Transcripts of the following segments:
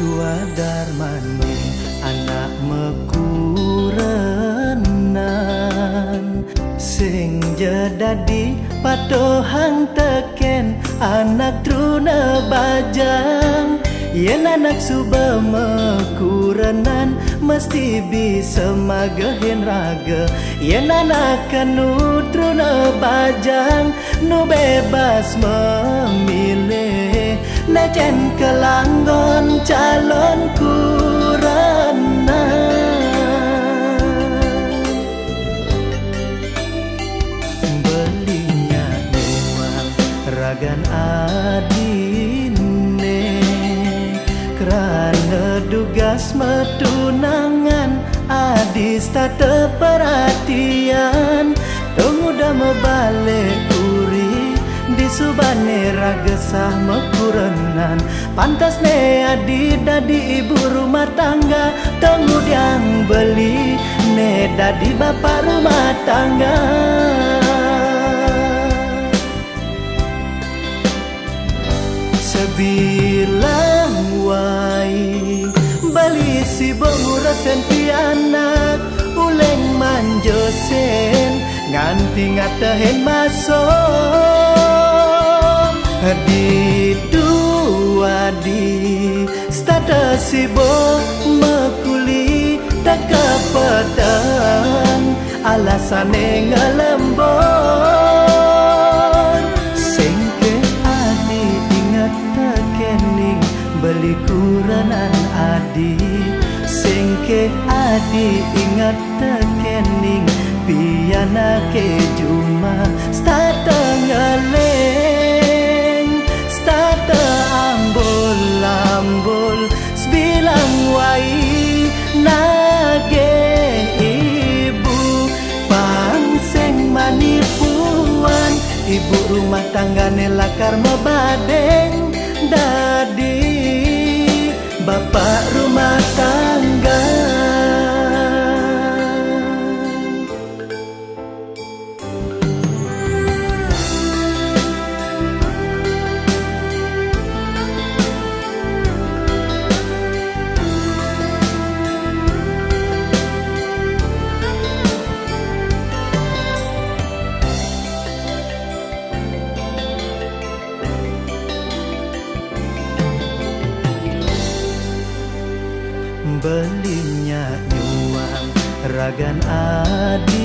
suadar maning anak mekurenan sing jedadi patohang teken anak truna bajang yen anak suba mekurenan mesti bisa magahin raga yen anak kanu truna bajang nu bebas memilih najan kelanggon calon kurenan belinya uang ragan adine kerana dugas metunangan adis tak perhatian dong udah membalik uri di subane raga sah mekurenan pantas ne adi dadi ibu rumah tangga tengud yang beli ne dadi bapak rumah tangga sebilang wai bali si bongura senti anak uleng manjosen nganti ngatahin masuk di dua di status si bo mekuli tak kepetan alasane ngelembon singke adi ingat tekening beli kurenan adi singke adi ingat tekening piana ke juma stata ngeleng stata ambul-ambul sebilang wai nage ibu pangseng manipuan ibu rumah tangga nelakar mebadeng dadi bapak rumah tangga belinya nyuang ragan adine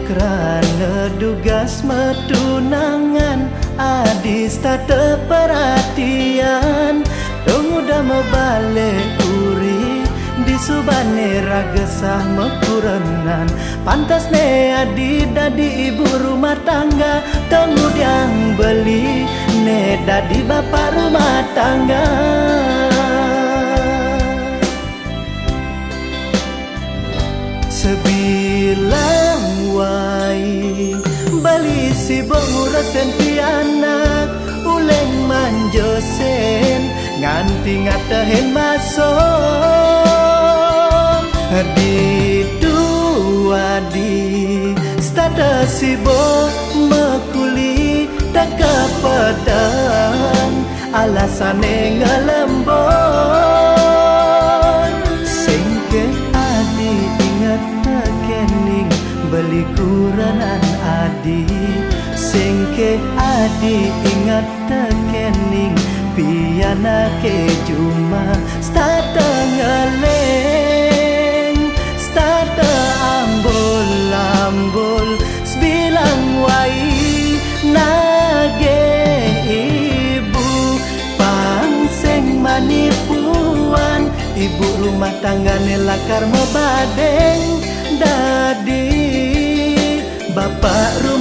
kerana dugas metunangan adis tak perhatian dong udah membalik uri di subane raga sah mekurenan pantas ne adi dadi ibu rumah tangga tengud yang beli ne dadi bapak rumah tangga sebilang wai bali si bongura senti anak uleng manjosen nganti ngatahin masuk di dua di status si bo mekuli tak kepedan alasane ngelembon singke adi ingat tekening beli kurenan adi singke adi ingat tekening piana ke juma stata ngeleng stata ambul-ambul sebilang wai nage ibu pangseng manipuan ibu rumah tangga nelakar mebadeng dadi bapak rumah